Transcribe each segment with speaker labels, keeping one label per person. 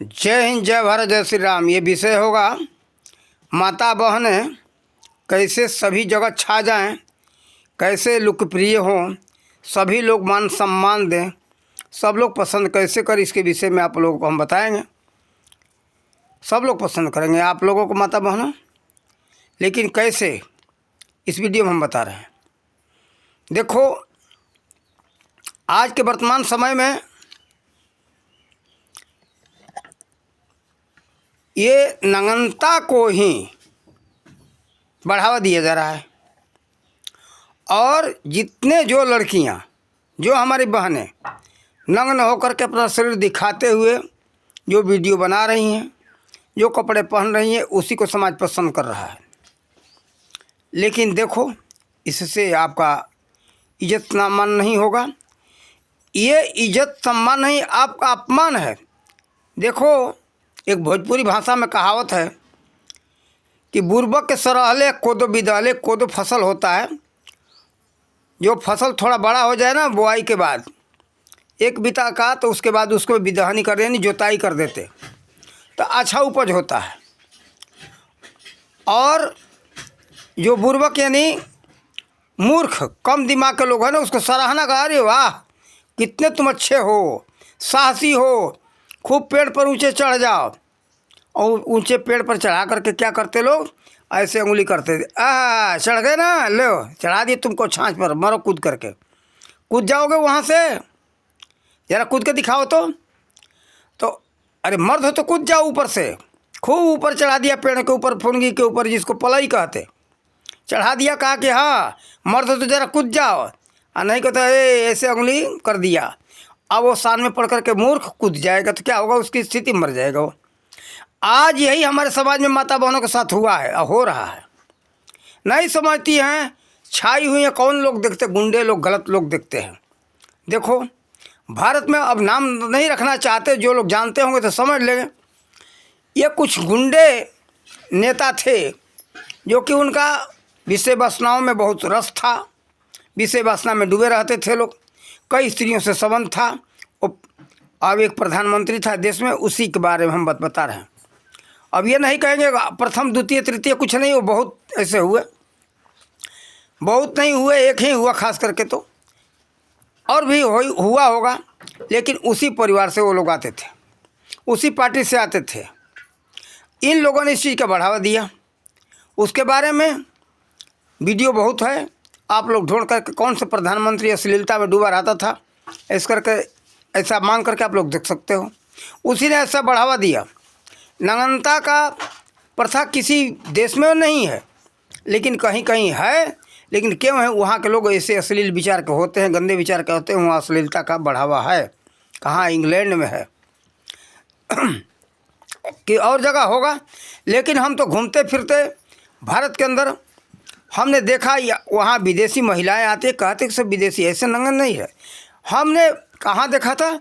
Speaker 1: जय हिंद, जय भारत, जय श्री राम। ये विषय होगा माता बहनें कैसे सभी जगह छा जाएं, कैसे लोकप्रिय हों, सभी लोग मान सम्मान दें, सब लोग पसंद कैसे करें। इसके विषय में आप लोगों को हम बताएंगे। सब लोग पसंद करेंगे आप लोगों को माता बहनों, लेकिन कैसे, इस वीडियो में हम बता रहे हैं। देखो, आज के वर्तमान समय में ये नग्नता को ही बढ़ावा दिया जा रहा है। और जितने जो लड़कियां, जो हमारी बहनें नग्न होकर के अपना शरीर दिखाते हुए जो वीडियो बना रही हैं, जो कपड़े पहन रही हैं, उसी को समाज पसंद कर रहा है। लेकिन देखो, इससे आपका इज्जत सम्मान नहीं होगा। ये इज्जत सम्मान नहीं, आपका अपमान है। देखो, एक भोजपुरी भाषा में कहावत है कि बुर्बक के सरहले कोदो बिदहले। कोदो फसल होता है, जो फसल थोड़ा बड़ा हो जाए ना बुआई के बाद, एक बिता का, तो उसके बाद उसको बिदहनी कर देनी, जोताई कर देते तो अच्छा उपज होता है। और जो बुर्बक यानी मूर्ख, कम दिमाग के लोग हैं ना, उसको सराहना का, अरे वाह कितने तुम अच्छे हो, साहसी हो, खूब पेड़ पर ऊंचे चढ़ जाओ। और ऊंचे पेड़ पर चढ़ा करके क्या करते लोग, ऐसे उंगली करते थे, चढ़ गए ना, लो चढ़ा दिए तुमको छाछ पर, मरो कूद करके। कूद जाओगे वहाँ से, ज़रा कूद के दिखाओ तो अरे मर्द हो तो कूद जाओ ऊपर से। खूब ऊपर चढ़ा दिया पेड़ के ऊपर, फुनगी के ऊपर, जिसको पलई कहते, चढ़ा दिया, कहा कि हाँ मर्द हो तो ज़रा कूद जाओ। और नहीं कहते ऐसे उंगली कर दिया। अब वो सान में पड़ करके मूर्ख कूद जाएगा तो क्या होगा, उसकी स्थिति मर जाएगा वो। आज यही हमारे समाज में माता बहनों के साथ हुआ है, हो रहा है। नहीं समझती हैं, छाई हुई हैं। कौन लोग देखते, गुंडे लोग, गलत लोग देखते हैं। देखो, भारत में अब नाम नहीं रखना चाहते, जो लोग जानते होंगे तो समझ लेंगे। ये कुछ गुंडे नेता थे जो कि उनका विषय वासनाओं में बहुत रस था, विषय वासना में डूबे रहते थे लोग। कई स्त्रियों से संबंध था। अब एक प्रधानमंत्री था देश में, उसी के बारे में हम बता रहे हैं। अब ये नहीं कहेंगे प्रथम द्वितीय तृतीय कुछ नहीं, वो बहुत ऐसे हुए, बहुत नहीं हुए, एक ही हुआ खास करके, तो और भी हुआ होगा। लेकिन उसी परिवार से वो लोग आते थे, उसी पार्टी से आते थे। इन लोगों ने इस चीज़ का बढ़ावा दिया। उसके बारे में वीडियो बहुत है, आप लोग ढूंढ करके, कौन से प्रधानमंत्री अश्लीलता में डूबा रहता था, इस करके ऐसा मांग करके आप लोग देख सकते हो। उसी ने ऐसा बढ़ावा दिया। नग्नता का प्रथा किसी देश में नहीं है, लेकिन कहीं कहीं है। लेकिन क्यों है, वहाँ के लोग ऐसे अश्लील विचार के होते हैं, गंदे विचार के होते हैं, वहाँ अश्लीलता का बढ़ावा है। कहाँ, इंग्लैंड में है कि और जगह होगा। लेकिन हम तो घूमते फिरते भारत के अंदर हमने देखा, वहाँ विदेशी महिलाएं आती, कहते कि सब विदेशी, ऐसे नंगन नहीं है। हमने कहाँ देखा था,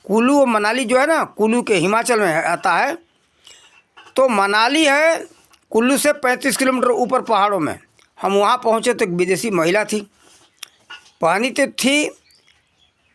Speaker 1: कुल्लू और मनाली जो है ना, कुल्लू के हिमाचल में आता है, तो मनाली है कुल्लू से 35 किलोमीटर ऊपर पहाड़ों में। हम वहाँ पहुँचे तो एक विदेशी महिला थी, पहनी तो थी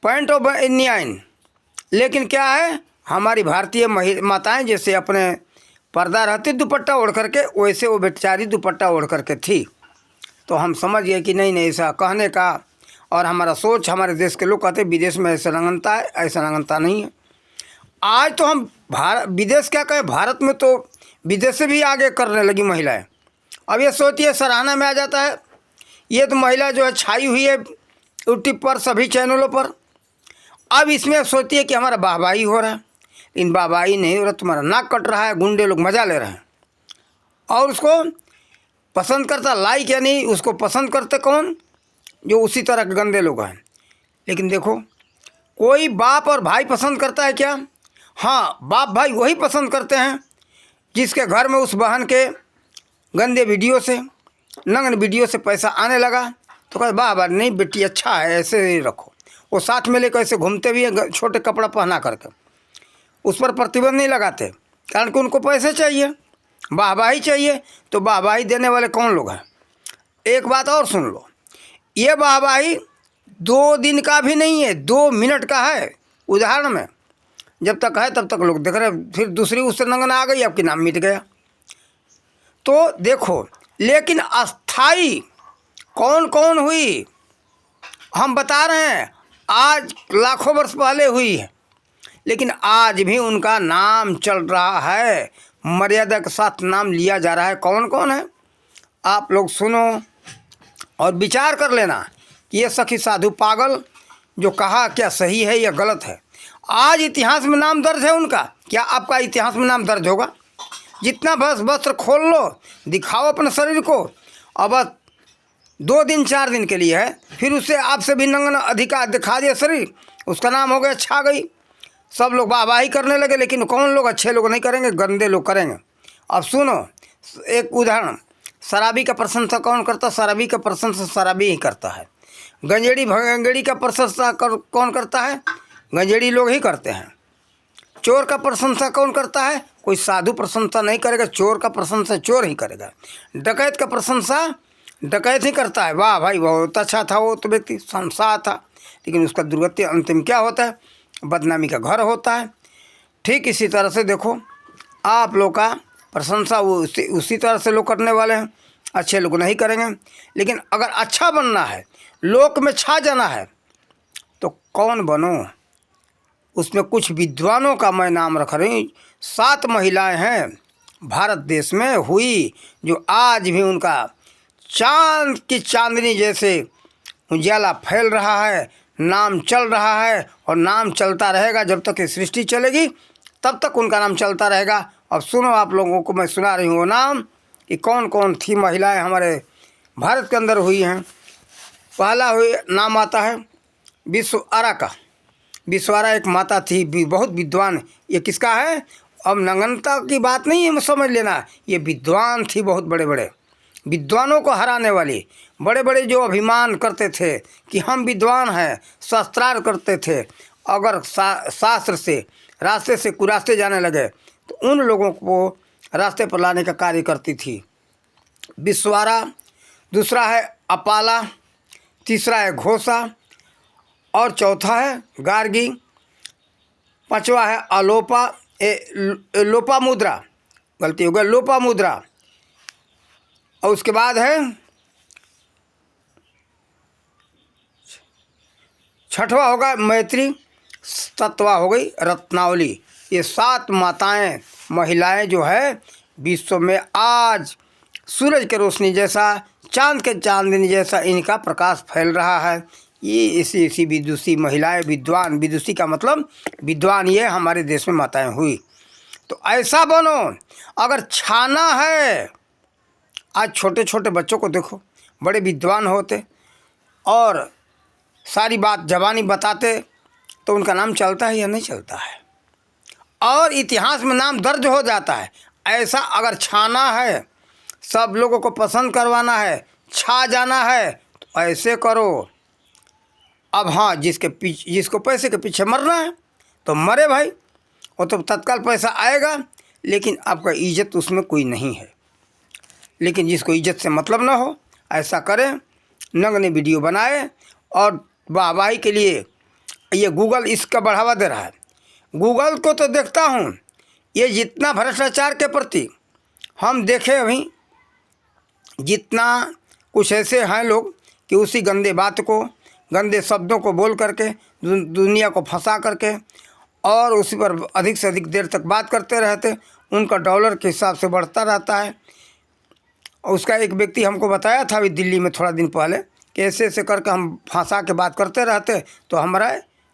Speaker 1: पैंट और बनियान, लेकिन क्या है, हमारी भारतीय माताएं जैसे अपने पर्दा रहती दुपट्टा ओढ़ करके, वैसे वो बेचारी दुपट्टा ओढ़ करके थी। तो हम समझ गए कि नहीं नहीं, ऐसा कहने का और हमारा सोच, हमारे देश के लोग कहते विदेश में ऐसा नग्नता है, ऐसा नग्नता नहीं है। आज तो हम विदेश क्या कहें, भारत में तो विदेश से भी आगे करने लगी महिलाएं। अब ये सोचिए, सराहना में आ जाता है। ये तो महिला जो है छाई हुई है यूट्यूब पर, सभी चैनलों पर। अब इसमें सोचिए कि हमारा वाहवाही हो रहा है। इन वाहवाही नहीं हो रहा, तुम्हारा नाक कट रहा है, गुंडे लोग मज़ा ले रहे हैं। और उसको पसंद करता, लाइक यानी उसको पसंद करते कौन, जो उसी तरह के गंदे लोग हैं। लेकिन देखो, कोई बाप और भाई पसंद करता है क्या? हाँ, बाप भाई वही पसंद करते हैं जिसके घर में उस बहन के गंदे वीडियो से, नग्न वीडियो से पैसा आने लगा, तो कहते वाह वाह, नहीं बेटी अच्छा है, ऐसे ही रखो। वो साथ में लेकर ऐसे घूमते भी हैं, छोटे कपड़ा पहना करके। उस पर प्रतिबंध नहीं लगाते, कारण कि उनको पैसे चाहिए, वाहवाही चाहिए। तो वाहवाही देने वाले कौन लोग हैं? एक बात और सुन लो, ये वाहवाही 2 दिन का भी नहीं है, 2 मिनट का है। उदाहरण में जब तक है तब तक लोग देख रहे, फिर दूसरी उससे नंगन आ गई, आपकी नाम मिट गया। तो देखो, लेकिन अस्थाई कौन कौन हुई हम बता रहे हैं, आज लाखों वर्ष पहले हुई है, लेकिन आज भी उनका नाम चल रहा है, मर्यादा के साथ नाम लिया जा रहा है। कौन कौन है आप लोग सुनो और विचार कर लेना कि ये सखी साधु पागल जो कहा क्या सही है या गलत है। आज इतिहास में नाम दर्ज है उनका, क्या आपका इतिहास में नाम दर्ज होगा? जितना बस वस्त्र खोल लो, दिखाओ अपने शरीर को, अब 2 दिन 4 दिन के लिए है, फिर उससे आपसे भी नंगन अधिकार दिखा दिया शरीर, उसका नाम हो गया छा गई। सब लोग वाहवाही करने लगे, लेकिन कौन लोग अच्छे लोग नहीं करेंगे, गंदे लोग करेंगे। अब सुनो एक उदाहरण, शराबी का प्रशंसा कौन करता? शराबी का प्रशंसा शराबी ही करता है। गंजेड़ी भगंगेड़ी का प्रशंसा कौन करता है? गंजेड़ी लोग ही करते हैं। चोर का प्रशंसा कौन करता है? कोई साधु प्रशंसा नहीं करेगा, चोर का प्रशंसा चोर ही करेगा। डकैत का प्रशंसा डकैत ही करता है, वाह भाई बहुत अच्छा था वो तो व्यक्ति, शमशाद था, लेकिन उसका दुर्गति अंतिम क्या होता है? बदनामी का घर होता है। ठीक इसी तरह से देखो, आप लोग का प्रशंसा वो उसी तरह से लोग करने वाले हैं, अच्छे लोग नहीं करेंगे। लेकिन अगर अच्छा बनना है, लोक में छा जाना है, तो कौन बनो? उसमें कुछ विद्वानों का मैं नाम रख रही हूँ। 7 महिलाएं हैं भारत देश में हुई, जो आज भी उनका चांद की चांदनी जैसे उजाला फैल रहा है, नाम चल रहा है और नाम चलता रहेगा जब तक ये सृष्टि चलेगी, तब तक उनका नाम चलता रहेगा। अब सुनो, आप लोगों को मैं सुना रही हूँ वो नाम कि कौन कौन थी महिलाएं हमारे भारत के अंदर हुई हैं। पहला हुई नाम आता है विश्वआरा का। विश्वआरा एक माता थी, बहुत विद्वान। ये किसका है? अब नंगनता की बात नहीं है, समझ लेना, ये विद्वान थी, बहुत बड़े बड़े विद्वानों को हराने वाली। बड़े बड़े जो अभिमान करते थे कि हम विद्वान हैं, शास्त्रार्थ करते थे, अगर शास्त्र से रास्ते से कुरास्ते जाने लगे तो उन लोगों को रास्ते पर लाने का कार्य करती थी विश्वआरा। दूसरा है अपाला, तीसरा है घोषा और चौथा है गार्गी, पांचवा है अलोपा लोपामुद्रा, गलती हो गया, लोपामुद्रा। और उसके बाद है छठवा होगा मैत्री, सतवा हो गई रत्नावली। ये 7 माताएं महिलाएं जो है विश्व में आज सूरज के रोशनी जैसा, चांद के चांदनी जैसा इनका प्रकाश फैल रहा है। ये इसी विदुषी महिलाएं, विद्वान, विदुषी का मतलब विद्वान, ये हमारे देश में माताएं हुई। तो ऐसा बनो, अगर छाना है, आज छोटे छोटे बच्चों को देखो, बड़े विद्वान होते और सारी बात जबानी बताते, तो उनका नाम चलता है या नहीं चलता है, और इतिहास में नाम दर्ज हो जाता है। ऐसा अगर छाना है, सब लोगों को पसंद करवाना है, छा जाना है, तो ऐसे करो। अब हाँ, जिसको पैसे के पीछे मरना है तो मरे भाई, वो तो तत्काल पैसा आएगा, लेकिन आपका इज्जत उसमें कोई नहीं है। लेकिन जिसको इज्जत से मतलब ना हो, ऐसा करें, नंगने वीडियो बनाए और वाहवाही के लिए ये गूगल इसका बढ़ावा दे रहा है। गूगल को तो देखता हूँ, ये जितना भ्रष्टाचार के प्रति हम देखे, अभी जितना कुछ ऐसे हैं लोग कि उसी गंदे बात को, गंदे शब्दों को बोल करके दुनिया को फंसा करके और उसी पर अधिक से अधिक देर तक बात करते रहते, उनका डॉलर के हिसाब से बढ़ता रहता है। उसका एक व्यक्ति हमको बताया था अभी दिल्ली में थोड़ा दिन पहले कि ऐसे ऐसे करके हम फंसा के बात करते रहते तो हमारा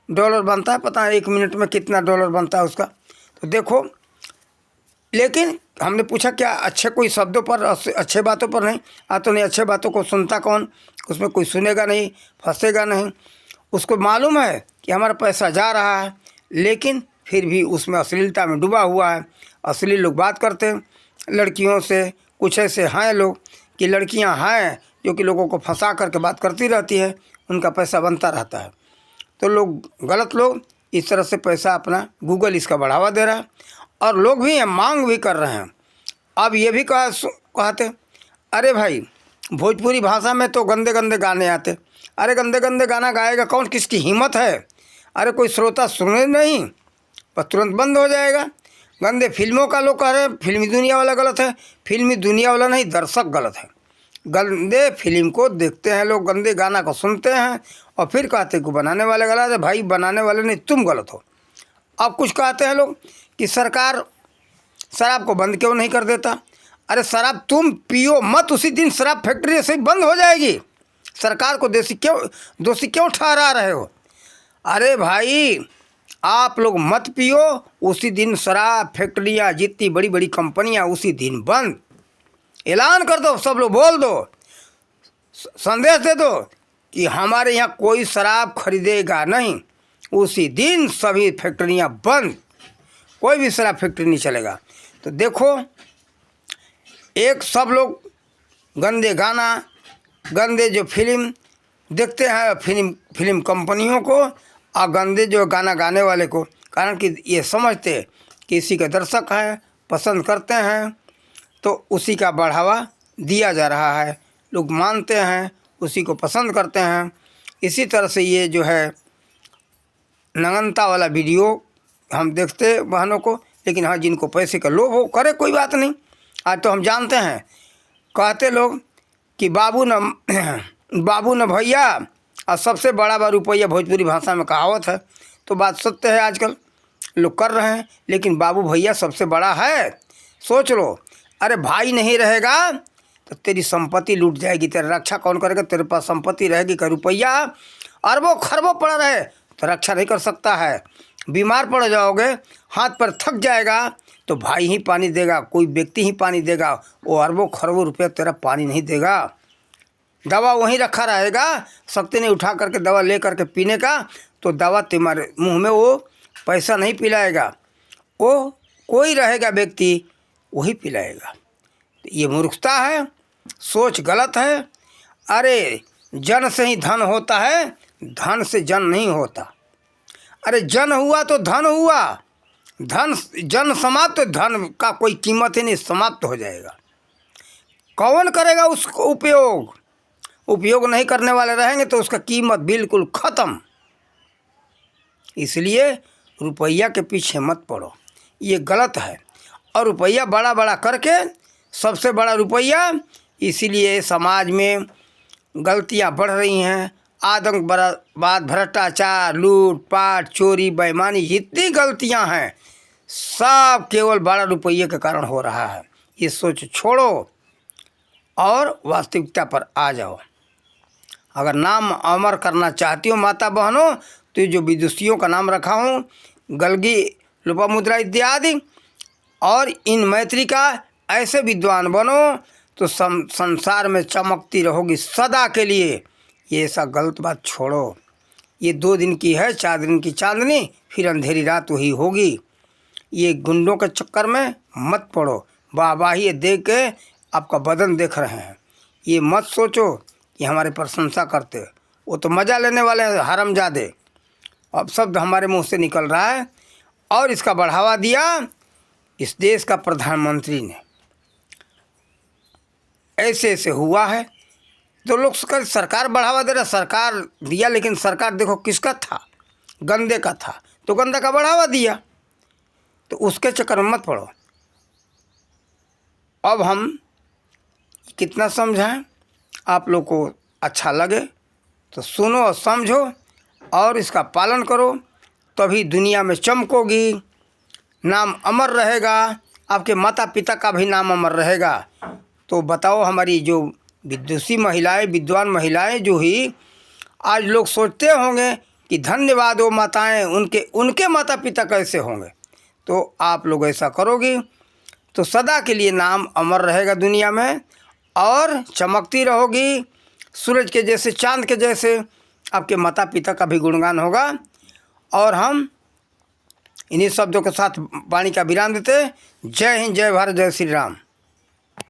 Speaker 1: डॉलर बनता है, पता है 1 मिनट में कितना डॉलर बनता है उसका। तो देखो, लेकिन हमने पूछा क्या अच्छे कोई शब्दों पर, अच्छे बातों पर नहीं, तो नहीं, अच्छे बातों को सुनता कौन? उसमें कोई सुनेगा नहीं, फंसेगा नहीं। उसको मालूम है कि हमारा पैसा जा रहा है, लेकिन फिर भी उसमें अश्लीलता में डूबा हुआ है। अश्लील लोग बात करते हैं लड़कियों से। कुछ ऐसे हैं लोग कि लड़कियां हैं जो कि लोगों को फंसा करके बात करती रहती है, उनका पैसा बनता रहता है। तो लोग, गलत लोग इस तरह से पैसा अपना, गूगल इसका बढ़ावा दे रहा है और लोग भी हैं, मांग भी कर रहे हैं। अब ये भी कहते, अरे भाई भोजपुरी भाषा में तो गंदे गंदे गाने आते। अरे गंदे गंदे गाना गाएगा कौन? किसकी हिम्मत है? अरे कोई श्रोता सुने नहीं, बस तुरंत बंद हो जाएगा। गंदे फिल्मों का लोग कह रहे हैं फिल्मी दुनिया वाला गलत है। फिल्मी दुनिया वाला नहीं, दर्शक गलत है। गंदे फिल्म को देखते हैं लोग, गंदे गाना को सुनते हैं और फिर कहते हैं कि बनाने वाले गलत है। भाई बनाने वाले नहीं, तुम गलत हो। अब कुछ कहते हैं लोग कि सरकार शराब को बंद क्यों नहीं कर देता। अरे शराब तुम पियो मत, उसी दिन शराब फैक्ट्री से बंद हो जाएगी। सरकार को दोषी क्यों ठहरा रहे हो। अरे भाई आप लोग मत पियो, उसी दिन शराब फैक्ट्रियाँ जितनी बड़ी बड़ी कंपनियाँ उसी दिन बंद। ऐलान कर दो, सब लोग बोल दो, संदेश दे दो कि हमारे यहाँ कोई शराब खरीदेगा नहीं। उसी दिन सभी फैक्ट्रियाँ बंद, कोई भी शराब फैक्ट्री नहीं चलेगा। तो देखो एक सब लोग गंदे गाना, गंदे जो फिल्म देखते हैं फिल्म कंपनियों को, और गंदे जो गाना गाने वाले को, कारण कि ये समझते कि इसी के दर्शक हैं, पसंद करते हैं, तो उसी का बढ़ावा दिया जा रहा है। लोग मानते हैं, उसी को पसंद करते हैं। इसी तरह से ये जो है नग्नता वाला वीडियो हम देखते बहनों को, लेकिन हाँ जिनको पैसे का लोभ हो करे, कोई बात नहीं। आज तो हम जानते हैं, कहते लोग कि बाबू न भैया, और सबसे बड़ा रुपया भोजपुरी भाषा में कहावत है। तो बात सत्य है, आजकल लोग कर रहे हैं, लेकिन बाबू भैया सबसे बड़ा है। सोच लो, अरे भाई नहीं रहेगा तो तेरी संपत्ति लूट जाएगी, तेरा रक्षा कौन करेगा। तेरे पास संपत्ति रहेगी का रुपया अरबों खरबों पड़ा रहे तो रक्षा नहीं कर सकता है। बीमार पड़ जाओगे, हाथ पर थक जाएगा, तो भाई ही पानी देगा, कोई व्यक्ति ही पानी देगा। वो अरबों खरबों रुपया तेरा पानी नहीं देगा। दवा वहीं रखा रहेगा, शक्ति नहीं उठा करके दवा ले करके पीने का, तो दवा तुम्हारे मुंह में वो पैसा नहीं पिलाएगा, वो कोई रहेगा व्यक्ति वही पिलाएगा। ये मूर्खता है, सोच गलत है। अरे जन से ही धन होता है, धन से जन नहीं होता। अरे जन हुआ तो धन हुआ, जन समाप्त तो धन का कोई कीमत ही नहीं, समाप्त हो जाएगा। कौन करेगा उसको उपयोग नहीं करने वाले रहेंगे तो उसका कीमत बिल्कुल ख़त्म। इसलिए रुपया के पीछे मत पड़ो, ये गलत है। और रुपया बड़ा बड़ा करके, सबसे बड़ा रुपया, इसीलिए समाज में गलतियां बढ़ रही हैं। आतंकवाद, भ्रष्टाचार, लूटपाट, चोरी, बेईमानी, जितनी गलतियां हैं सब केवल बड़ा रुपये के कारण हो रहा है। ये सोच छोड़ो और वास्तविकता पर आ जाओ। अगर नाम अमर करना चाहती हो माता बहनों, तो ये जो विदुषियों का नाम रखा हूँ, गलगी, लोपामुद्रा इत्यादि, और इन मैत्री का ऐसे विद्वान बनो तो संसार में चमकती रहोगी सदा के लिए। ये ऐसा गलत बात छोड़ो। ये 2 दिन की है, 4 दिन की चांदनी, फिर अंधेरी रात वही होगी। ये गुंडों के चक्कर में मत पड़ो। वाहवाही देख के आपका बदन देख रहे हैं, ये मत सोचो कि हमारे प्रशंसा करते, वो तो मज़ा लेने वाले हरामजादे। अब शब्द हमारे मुंह से निकल रहा है, और इसका बढ़ावा दिया इस देश का प्रधानमंत्री ने। ऐसे हुआ है तो लोग सरकार बढ़ावा दे रहा, सरकार दिया, लेकिन सरकार देखो किसका था, गंदे का था, तो गंदा का बढ़ावा दिया। तो उसके चक्कर में मत पड़ो। अब हम कितना समझाएं, आप लोग को अच्छा लगे तो सुनो और समझो और इसका पालन करो, तभी दुनिया में चमकोगी, नाम अमर रहेगा, आपके माता पिता का भी नाम अमर रहेगा। तो बताओ, हमारी जो विदुषी महिलाएं, विद्वान महिलाएं जो ही आज लोग सोचते होंगे कि धन्यवाद वो माताएं, उनके माता पिता कैसे होंगे। तो आप लोग ऐसा करोगी तो सदा के लिए नाम अमर रहेगा दुनिया में, और चमकती रहोगी सूरज के जैसे, चांद के जैसे। आपके माता पिता का भी गुणगान होगा। और हम इन्हीं शब्दों के साथ वाणी का विराम देते। जय हिंद, जय भारत, जय श्री राम।